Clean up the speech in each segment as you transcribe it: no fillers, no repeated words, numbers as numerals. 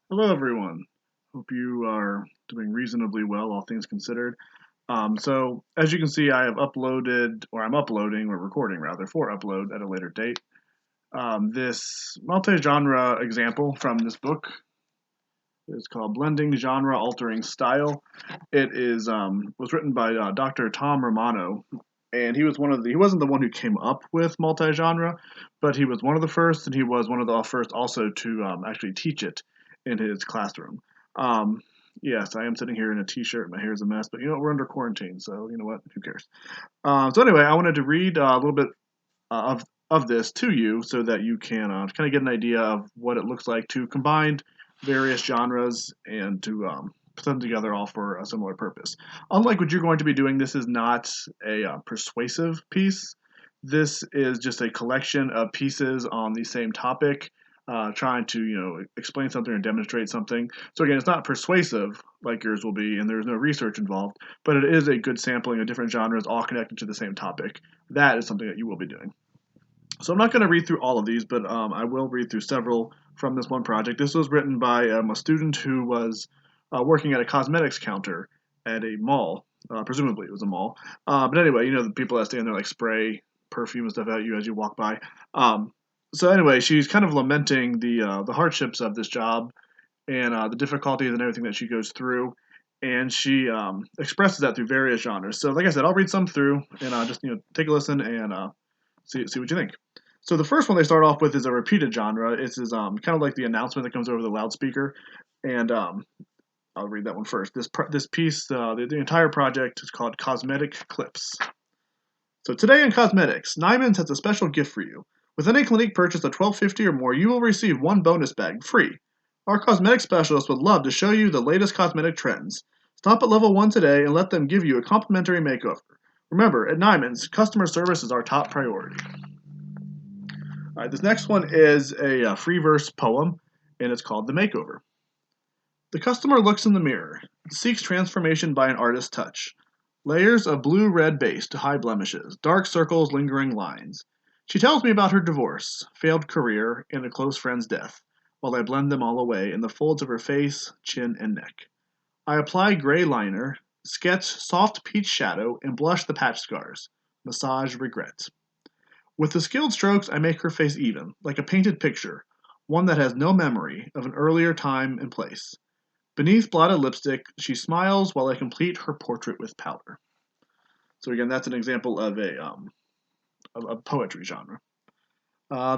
Hello, everyone. Hope you are doing reasonably well, all things considered. So, as you can see, I have uploaded, or I'm uploading, or recording rather, for upload at a later date. This multi-genre example from this book is called "Blending Genre Altering Style." It is was written by Dr. Tom Romano, and he wasn't the one who came up with multi-genre, but he was one of the first, and he was one of the first also to actually teach it in his classroom. Um, yes, I am sitting here in a t-shirt. My hair is a mess, but we're under quarantine, so you know what? Who cares? So anyway, I wanted to read a little bit of this to you so that you can kind of get an idea of what it looks like to combine various genres and to put them together all for a similar purpose. Unlike what you're going to be doing, this is not a persuasive piece. This is just a collection of pieces on the same topic, trying to explain something or demonstrate something. So again, it's not persuasive like yours will be, and there's no research involved, but it is a good sampling of different genres all connected to the same topic. That is something that you will be doing. So I'm not going to read through all of these, but I will read through several from this one project. This was written by a student who was working at a cosmetics counter at a mall. Presumably, it was a mall. But anyway, the people that stand there like spray perfume and stuff at you as you walk by. Um, so anyway, she's kind of lamenting the hardships of this job and the difficulties and everything that she goes through. And she expresses that through various genres. So, like I said, I'll read some through and just take a listen and see what you think. So the first one they start off with is a repeated genre. It's kind of like the announcement that comes over the loudspeaker, and I'll read that one first. This piece, the entire project is called Cosmetic Clips. So today in cosmetics, Nyman's has a special gift for you. With any Clinique purchase of $12.50 or more, you will receive one bonus bag free. Our cosmetic specialist would love to show you the latest cosmetic trends. Stop at level 1 today and let them give you a complimentary makeover. Remember, at Nyman's, customer service is our top priority. All right, this next one is a free verse poem, and it's called The Makeover. The customer looks in the mirror, seeks transformation by an artist's touch. Layers of blue red base to hide blemishes, dark circles, lingering lines. She tells me about her divorce, failed career, and a close friend's death, while I blend them all away in the folds of her face, chin, and neck. I apply gray liner, sketch soft peach shadow, and blush the patch scars. Massage regret. With the skilled strokes, I make her face even, like a painted picture, one that has no memory of an earlier time and place. Beneath blotted lipstick, she smiles while I complete her portrait with powder. So again, that's an example of a poetry genre.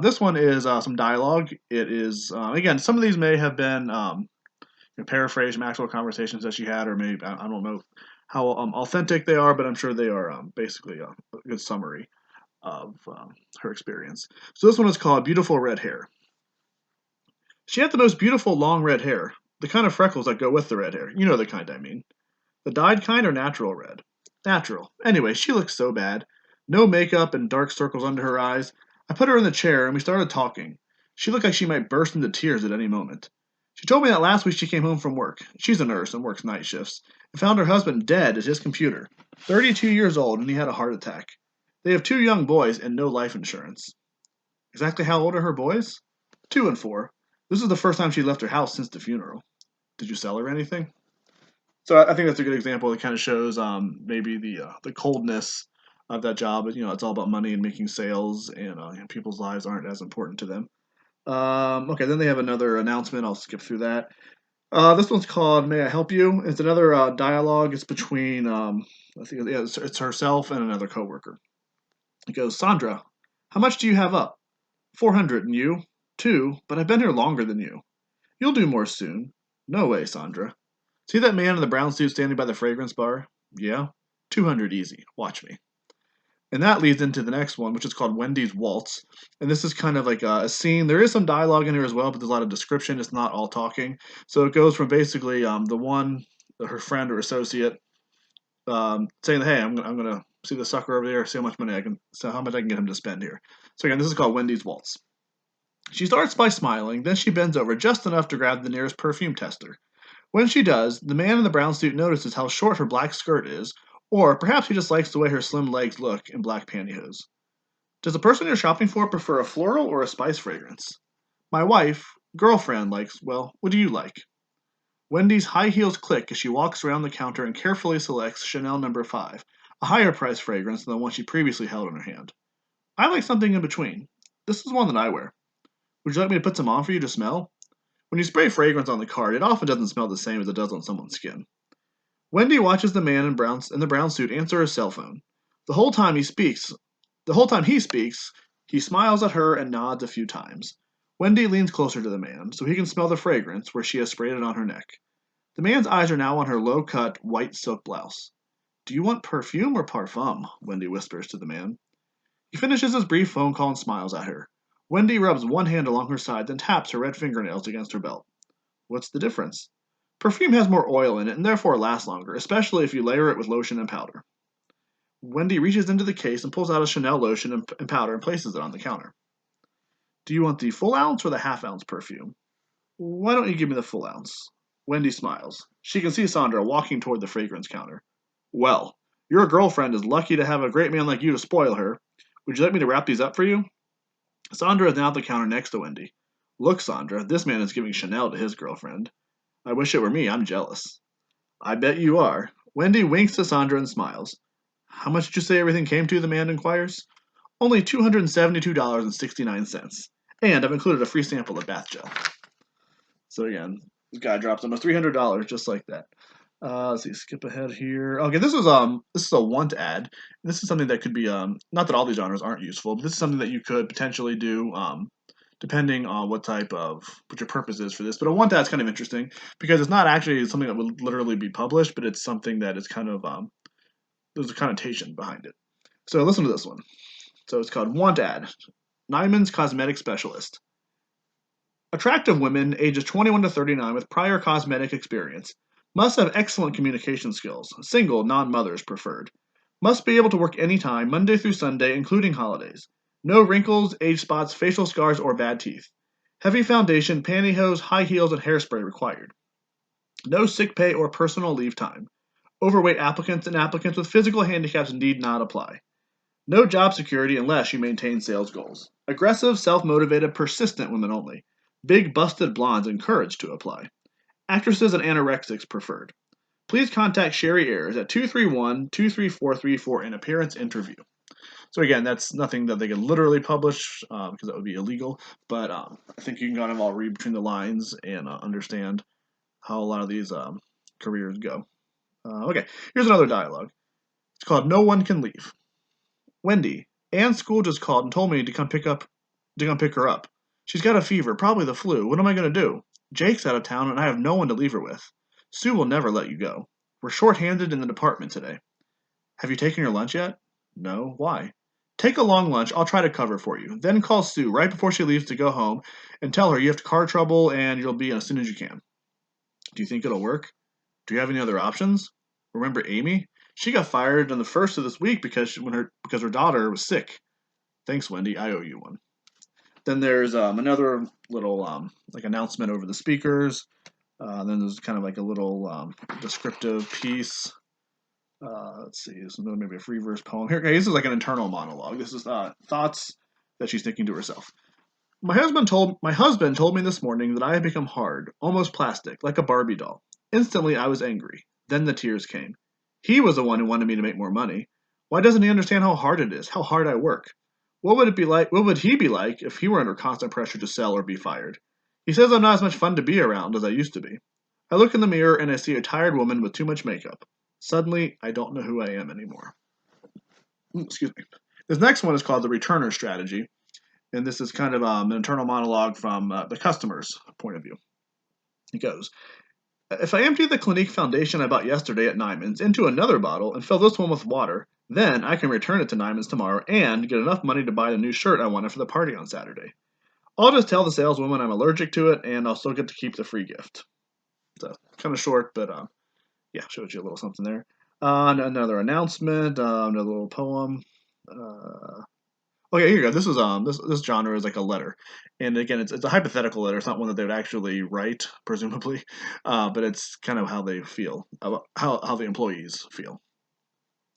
This one is some dialogue. It is again, some of these may have been paraphrased from actual conversations that she had, or maybe I don't know how authentic they are, but I'm sure they are basically a good summary of her experience. So this one is called Beautiful Red Hair. She had the most beautiful long red hair, the kind of freckles that go with the red hair. You know the kind I mean. The dyed kind or natural red? Natural. Anyway, she looked so bad. No makeup and dark circles under her eyes. I put her in the chair and we started talking. She looked like she might burst into tears at any moment. She told me that last week she came home from work. She's a nurse and works night shifts, and found her husband dead at his computer. 32 years old, and he had a heart attack. They have two young boys and no life insurance. Exactly how old are her boys? 2 and 4. This is the first time she left her house since the funeral. Did you sell her anything? So I think that's a good example that kind of shows maybe the coldness of that job. It's all about money and making sales, and people's lives aren't as important to them. Okay, then they have another announcement. I'll skip through that. This one's called "May I Help You?" It's another dialogue. It's between I think it's herself and another coworker. It goes, Sandra, how much do you have up? 400, and you? Two, but I've been here longer than you. You'll do more soon. No way, Sandra. See that man in the brown suit standing by the fragrance bar? Yeah? 200 easy. Watch me. And that leads into the next one, which is called Wendy's Waltz. And this is kind of like a scene. There is some dialogue in here as well, but there's a lot of description. It's not all talking. So it goes from basically her friend or associate, saying, "Hey, I'm gonna see the sucker over there, see how much I can get him to spend here." So again, this is called Wendy's Waltz. She starts by smiling, then she bends over just enough to grab the nearest perfume tester. When she does, the man in the brown suit notices how short her black skirt is, or perhaps he just likes the way her slim legs look in black pantyhose. Does the person you're shopping for prefer a floral or a spice fragrance? My wife, Girlfriend likes, well, what do you like? Wendy's high heels click as she walks around the counter and carefully selects Chanel number 5, a higher priced fragrance than the one she previously held in her hand. I like something in between. This is one that I wear. Would you like me to put some on for you to smell? When you spray fragrance on the card, it often doesn't smell the same as it does on someone's skin. Wendy watches the man in the brown suit answer his cell phone. The whole time he speaks, the whole time he smiles at her and nods a few times. Wendy leans closer to the man so he can smell the fragrance where she has sprayed it on her neck. The man's eyes are now on her low-cut white silk blouse. Do you want perfume or parfum? Wendy whispers to the man. He finishes his brief phone call and smiles at her. Wendy rubs one hand along her side, then taps her red fingernails against her belt. What's the difference? Perfume has more oil in it and therefore lasts longer, especially if you layer it with lotion and powder. Wendy reaches into the case and pulls out a Chanel lotion and powder and places it on the counter. Do you want the full ounce or the half ounce perfume? Why don't you give me the full ounce? Wendy smiles. She can see Sandra walking toward the fragrance counter. Well, your girlfriend is lucky to have a great man like you to spoil her. Would you like me to wrap these up for you? Sandra is now at the counter next to Wendy. Look, Sandra, this man is giving Chanel to his girlfriend. I wish it were me, I'm jealous. I bet you are. Wendy winks to Sandra and smiles. How much did you say everything came to? The man inquires. Only $272.69. And I've included a free sample of bath gel. So again, this guy drops almost $300 just like that. Let's see, skip ahead here. Okay, this is a want ad. This is something that could be not that all these genres aren't useful, but this is something that you could potentially do depending on what your purpose is for this. But a want ad is kind of interesting because it's not actually something that would literally be published, but it's something that is kind of there's a connotation behind it. So listen to this one. So it's called Want Ad. Nyman's Cosmetic Specialist. Attractive women ages 21 to 39 with prior cosmetic experience. Must have excellent communication skills. Single, non-mothers preferred. Must be able to work anytime, Monday through Sunday, including holidays. No wrinkles, age spots, facial scars, or bad teeth. Heavy foundation, pantyhose, high heels, and hairspray required. No sick pay or personal leave time. Overweight applicants and applicants with physical handicaps need not apply. No job security unless you maintain sales goals. Aggressive, self-motivated, persistent women only. Big busted blondes encouraged to apply. Actresses and anorexics preferred. Please contact Sherry Ayers at 231-23434 for an appearance interview. So again, that's nothing that they can literally publish because that would be illegal. But I think you can kind of all read between the lines and understand how a lot of these careers go. Okay, here's another dialogue. It's called "No One Can Leave." Wendy, Anne's school just called and told me to come pick her up. She's got a fever, probably the flu. What am I going to do? Jake's out of town and I have no one to leave her with. Sue will never let you go. We're short-handed in the department today. Have you taken your lunch yet? No. Why? Take a long lunch. I'll try to cover for you. Then call Sue right before she leaves to go home and tell her you have car trouble and you'll be in as soon as you can. Do you think it'll work? Do you have any other options? Remember Amy? She got fired on the first of this week because her daughter was sick. Thanks, Wendy. I owe you one. Then there's another little announcement over the speakers. Then there's kind of like a little descriptive piece. Let's see. This is maybe a free verse poem. Here, okay, this is like an internal monologue. This is thoughts that she's thinking to herself. My husband told me this morning that I had become hard, almost plastic, like a Barbie doll. Instantly, I was angry. Then the tears came. He was the one who wanted me to make more money. Why doesn't he understand how hard it is, how hard I work? What would he be like if he were under constant pressure to sell or be fired? He says I'm not as much fun to be around as I used to be. I look in the mirror and I see a tired woman with too much makeup. Suddenly, I don't know who I am anymore. Excuse me. This next one is called the returner strategy, and this is kind of an internal monologue from the customer's point of view. It goes, if I empty the Clinique foundation I bought yesterday at Nyman's into another bottle and fill this one with water, then I can return it to Nyman's tomorrow and get enough money to buy the new shirt I wanted for the party on Saturday. I'll just tell the saleswoman I'm allergic to it, and I'll still get to keep the free gift. So, kind of short, but yeah, shows you a little something there. Another announcement, another little poem. Okay, here you go. This is this genre is like a letter, and again, it's a hypothetical letter. It's not one that they would actually write, presumably, but it's kind of how they feel, how the employees feel.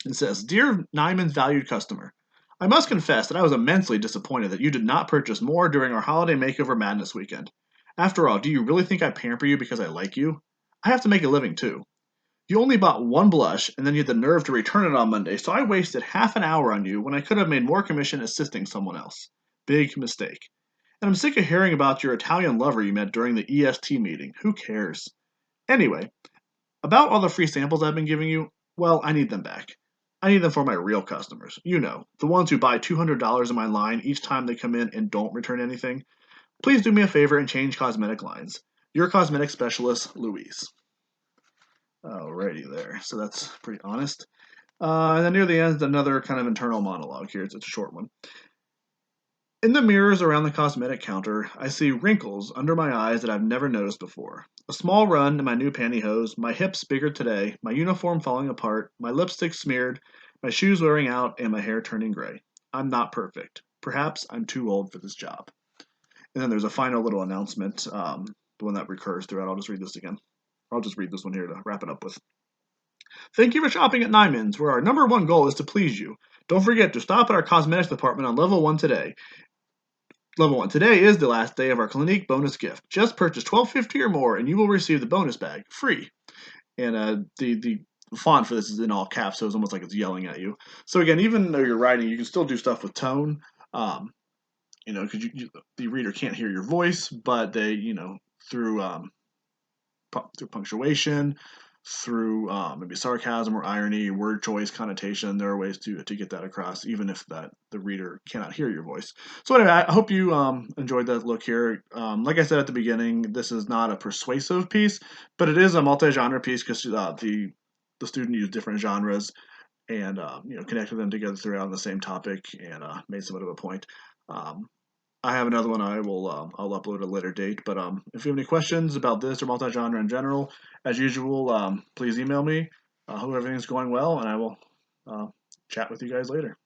It says, "Dear Nyman's valued customer, I must confess that I was immensely disappointed that you did not purchase more during our holiday makeover madness weekend. After all, do you really think I pamper you because I like you? I have to make a living too. You only bought one blush, and then you had the nerve to return it on Monday, so I wasted half an hour on you when I could have made more commission assisting someone else. Big mistake. And I'm sick of hearing about your Italian lover you met during the EST meeting. Who cares? Anyway, about all the free samples I've been giving you, well, I need them back. I need them for my real customers. You know, the ones who buy $200 in my line each time they come in and don't return anything. Please do me a favor and change cosmetic lines. Your cosmetic specialist, Louise. Alrighty there. So that's pretty honest. And then near the end, another kind of internal monologue here. It's a short one. In the mirrors around the cosmetic counter, I see wrinkles under my eyes that I've never noticed before. A small run in my new pantyhose, my hips bigger today, my uniform falling apart, my lipstick smeared, my shoes wearing out, and my hair turning gray. I'm not perfect. Perhaps I'm too old for this job. And then there's a final little announcement, the one that recurs throughout. I'll just read this again. I'll just read this one here to wrap it up with. Thank you for shopping at Nyman's, where our number one goal is to please you. Don't forget to stop at our cosmetics department on level 1 today. Level 1. Today is the last day of our Clinique bonus gift. Just purchase $12.50 or more, and you will receive the bonus bag free. And the font for this is in all caps, so it's almost like it's yelling at you. So again, even though you're writing, you can still do stuff with tone. Because the reader can't hear your voice, but they, through through punctuation, through maybe sarcasm or irony, word choice, connotation. There are ways to get that across, even if the reader cannot hear your voice. So anyway, I hope you enjoyed that look here. Like I said at the beginning, this is not a persuasive piece, but it is a multi-genre piece because the student used different genres and connected them together throughout on the same topic and made somewhat of a point. I have another one I'll upload at a later date. But if you have any questions about this or multi-genre in general, as usual, please email me. Hope everything's going well, and I will chat with you guys later.